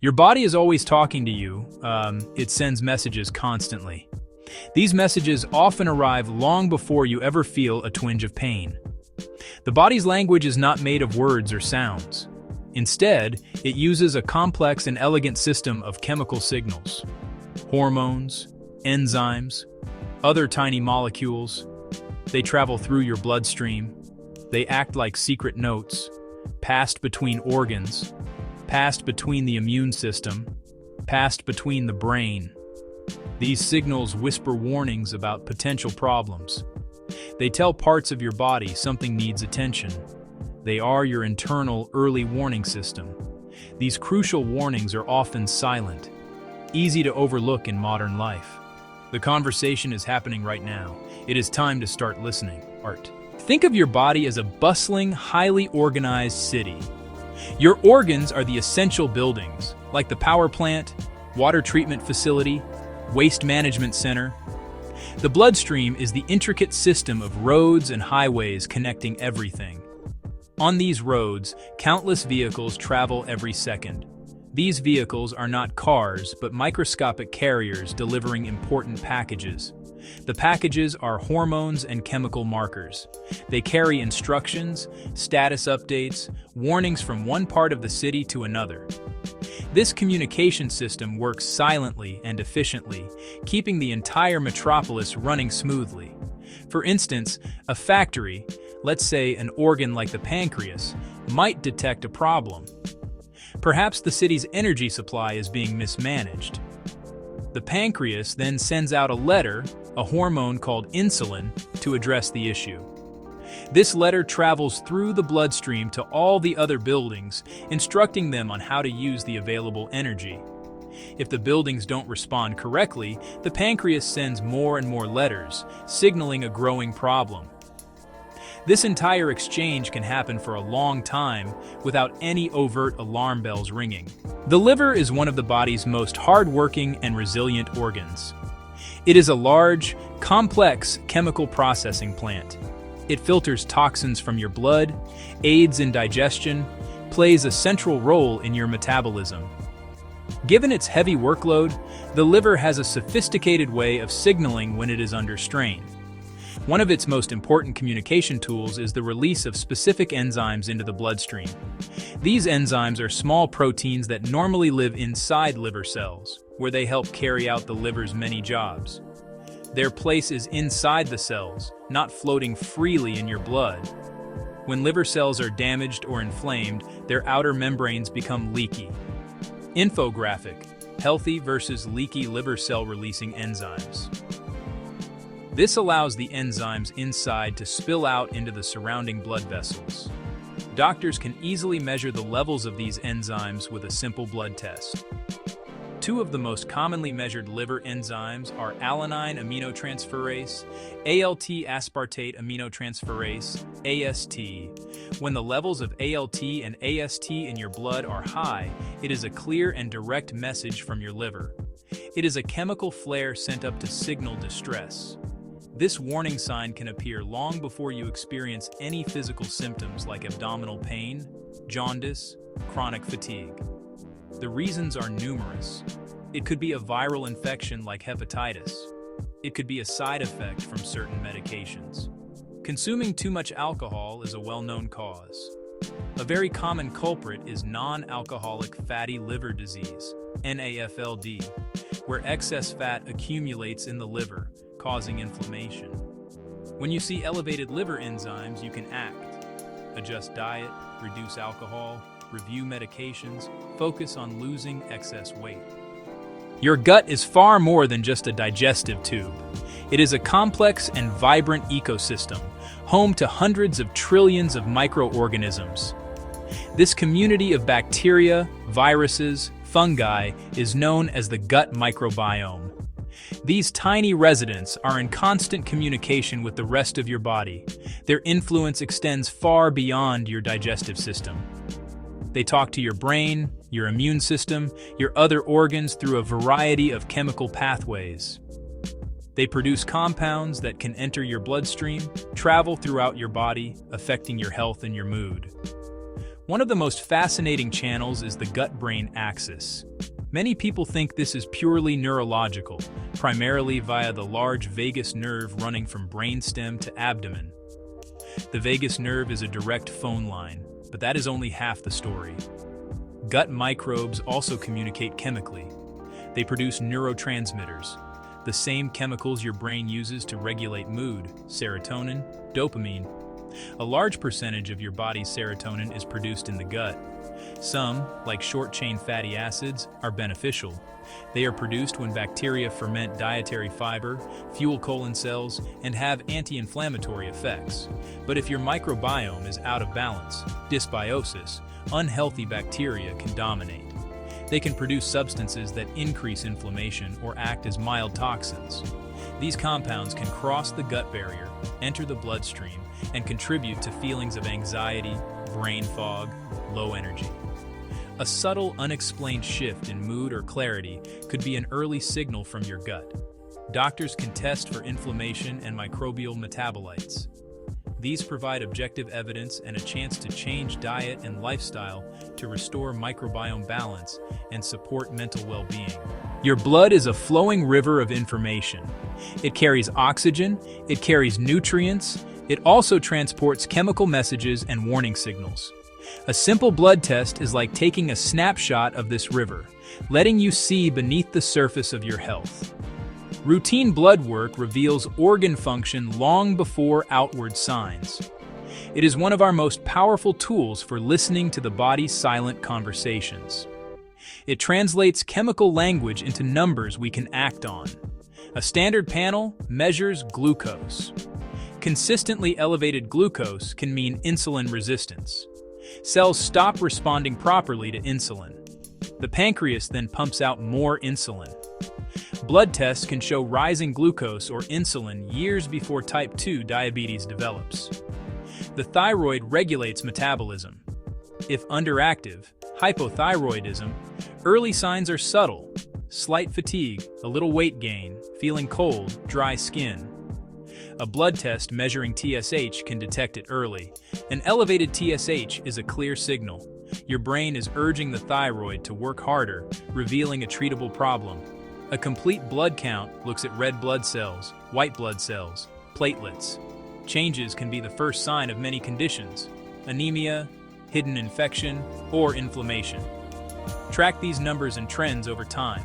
Your body is always talking to you. It sends messages constantly. These messages often arrive long before you ever feel a twinge of pain. The body's language is not made of words or sounds. Instead, it uses a complex and elegant system of chemical signals. Hormones, enzymes, other tiny molecules. They travel through your bloodstream. They act like secret notes, passed between organs, passed between the immune system, passed between the brain. These signals whisper warnings about potential problems. They tell parts of your body something needs attention. They are your internal early warning system. These crucial warnings are often silent, easy to overlook in modern life. The conversation is happening right now. It is time to start listening. Art. Think of your body as a bustling, highly organized city. Your organs are the essential buildings, like the power plant, water treatment facility, waste management center. The bloodstream is the intricate system of roads and highways connecting everything. On these roads, countless vehicles travel every second. These vehicles are not cars, but microscopic carriers delivering important packages. The packages are hormones and chemical markers. They carry instructions, status updates, warnings from one part of the city to another. This communication system works silently and efficiently, keeping the entire metropolis running smoothly. For instance, a factory, let's say an organ like the pancreas, might detect a problem. Perhaps the city's energy supply is being mismanaged. The pancreas then sends out a letter, a hormone called insulin, to address the issue. This letter travels through the bloodstream to all the other buildings, instructing them on how to use the available energy. If the buildings don't respond correctly, the pancreas sends more and more letters, signaling a growing problem. This entire exchange can happen for a long time without any overt alarm bells ringing. The liver is one of the body's most hard-working and resilient organs. It is a large, complex chemical processing plant. It filters toxins from your blood, aids in digestion, plays a central role in your metabolism. Given its heavy workload, the liver has a sophisticated way of signaling when it is under strain. One of its most important communication tools is the release of specific enzymes into the bloodstream. These enzymes are small proteins that normally live inside liver cells, where they help carry out the liver's many jobs. Their place is inside the cells, not floating freely in your blood. When liver cells are damaged or inflamed, their outer membranes become leaky. Infographic: healthy versus leaky liver cell releasing enzymes. This allows the enzymes inside to spill out into the surrounding blood vessels. Doctors can easily measure the levels of these enzymes with a simple blood test. Two of the most commonly measured liver enzymes are alanine aminotransferase, ALT aspartate aminotransferase, AST. When the levels of ALT and AST in your blood are high, it is a clear and direct message from your liver. It is a chemical flare sent up to signal distress. This warning sign can appear long before you experience any physical symptoms like abdominal pain, jaundice, chronic fatigue. The reasons are numerous. It could be a viral infection like hepatitis. It could be a side effect from certain medications. Consuming too much alcohol is a well-known cause. A very common culprit is non-alcoholic fatty liver disease, NAFLD, where excess fat accumulates in the liver, causing inflammation. When you see elevated liver enzymes, you can act. Adjust diet, reduce alcohol, review medications, focus on losing excess weight. Your gut is far more than just a digestive tube. It is a complex and vibrant ecosystem, home to hundreds of trillions of microorganisms. This community of bacteria, viruses, fungi is known as the gut microbiome. These tiny residents are in constant communication with the rest of your body. Their influence extends far beyond your digestive system. They talk to your brain, your immune system, your other organs through a variety of chemical pathways. They produce compounds that can enter your bloodstream, travel throughout your body, affecting your health and your mood. One of the most fascinating channels is the gut-brain axis. Many people think this is purely neurological, primarily via the large vagus nerve running from brainstem to abdomen. The vagus nerve is a direct phone line, but that is only half the story. Gut microbes also communicate chemically. They produce neurotransmitters, the same chemicals your brain uses to regulate mood, serotonin, dopamine. A large percentage of your body's serotonin is produced in the gut. Some, like short-chain fatty acids, are beneficial. They are produced when bacteria ferment dietary fiber, fuel colon cells, and have anti-inflammatory effects. But if your microbiome is out of balance, dysbiosis, unhealthy bacteria can dominate. They can produce substances that increase inflammation or act as mild toxins. These compounds can cross the gut barrier, enter the bloodstream, and contribute to feelings of anxiety, brain fog, low energy. A subtle, unexplained shift in mood or clarity could be an early signal from your gut. Doctors can test for inflammation and microbial metabolites. These provide objective evidence and a chance to change diet and lifestyle to restore microbiome balance and support mental well-being. Your blood is a flowing river of information. It carries oxygen, it carries nutrients, it also transports chemical messages and warning signals. A simple blood test is like taking a snapshot of this river, letting you see beneath the surface of your health. Routine blood work reveals organ function long before outward signs. It is one of our most powerful tools for listening to the body's silent conversations. It translates chemical language into numbers we can act on. A standard panel measures glucose. Consistently elevated glucose can mean insulin resistance. Cells stop responding properly to insulin. The pancreas then pumps out more insulin. Blood tests can show rising glucose or insulin years before type 2 diabetes develops. The thyroid regulates metabolism. If underactive, hypothyroidism, early signs are subtle: slight fatigue, a little weight gain, feeling cold, dry skin. A blood test measuring TSH can detect it early. An elevated TSH is a clear signal. Your brain is urging the thyroid to work harder, revealing a treatable problem. A complete blood count looks at red blood cells, white blood cells, platelets. Changes can be the first sign of many conditions: anemia, hidden infection, or inflammation. Track these numbers and trends over time.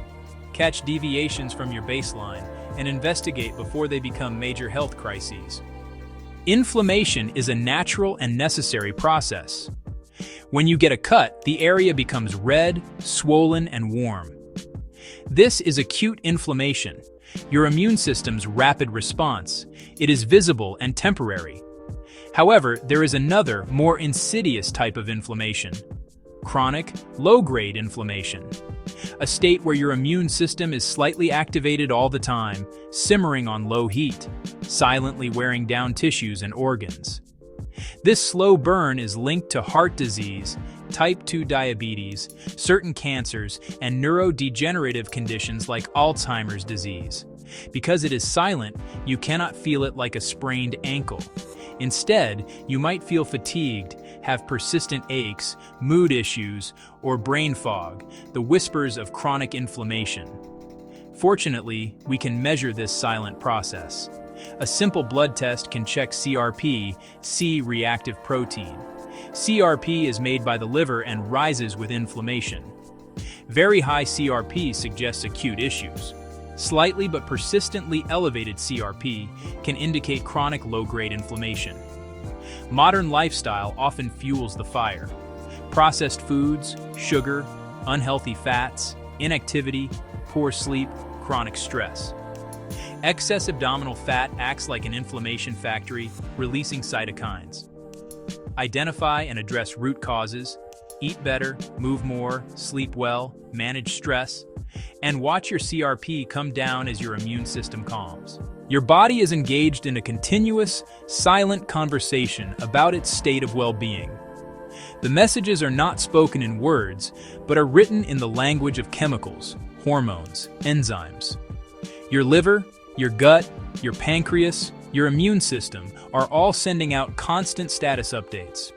Catch deviations from your baseline and investigate before they become major health crises. Inflammation is a natural and necessary process. When you get a cut, the area becomes red, swollen, and warm. This is acute inflammation, your immune system's rapid response. It is visible and temporary. However, there is another, more insidious type of inflammation: chronic, low-grade inflammation. A state where your immune system is slightly activated all the time, simmering on low heat, silently wearing down tissues and organs. This slow burn is linked to heart disease, type 2 diabetes, certain cancers, and neurodegenerative conditions like Alzheimer's disease. Because it is silent, you cannot feel it like a sprained ankle. Instead, you might feel fatigued, have persistent aches, mood issues, or brain fog, the whispers of chronic inflammation. Fortunately, we can measure this silent process. A simple blood test can check CRP, C-reactive protein. CRP is made by the liver and rises with inflammation. Very high CRP suggests acute issues. Slightly but persistently elevated CRP can indicate chronic low-grade inflammation. Modern lifestyle often fuels the fire. Processed foods, sugar, unhealthy fats, inactivity, poor sleep, chronic stress. Excess abdominal fat acts like an inflammation factory, releasing cytokines. Identify and address root causes. Eat better, move more, sleep well, manage stress, and watch your CRP come down as your immune system calms. Your body is engaged in a continuous, silent conversation about its state of well-being. The messages are not spoken in words, but are written in the language of chemicals, hormones, enzymes. Your liver, your gut, your pancreas, your immune system are all sending out constant status updates.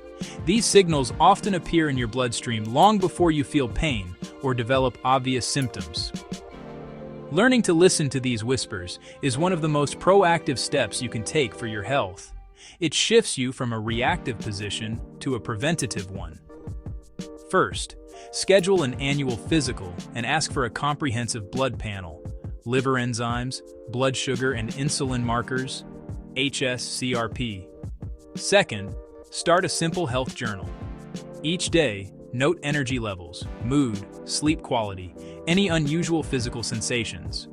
These signals often appear in your bloodstream long before you feel pain or develop obvious symptoms. Learning to listen to these whispers is one of the most proactive steps you can take for your health. It shifts you from a reactive position to a preventative one. First, schedule an annual physical and ask for a comprehensive blood panel, liver enzymes, blood sugar and insulin markers, HS-CRP. Second, start a simple health journal. Each day, note energy levels, mood, sleep quality, any unusual physical sensations.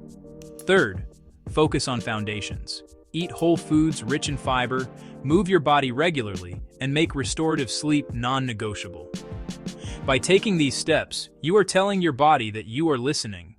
Third, focus on foundations. Eat whole foods rich in fiber, move your body regularly, and make restorative sleep non-negotiable. By taking these steps, you are telling your body that you are listening,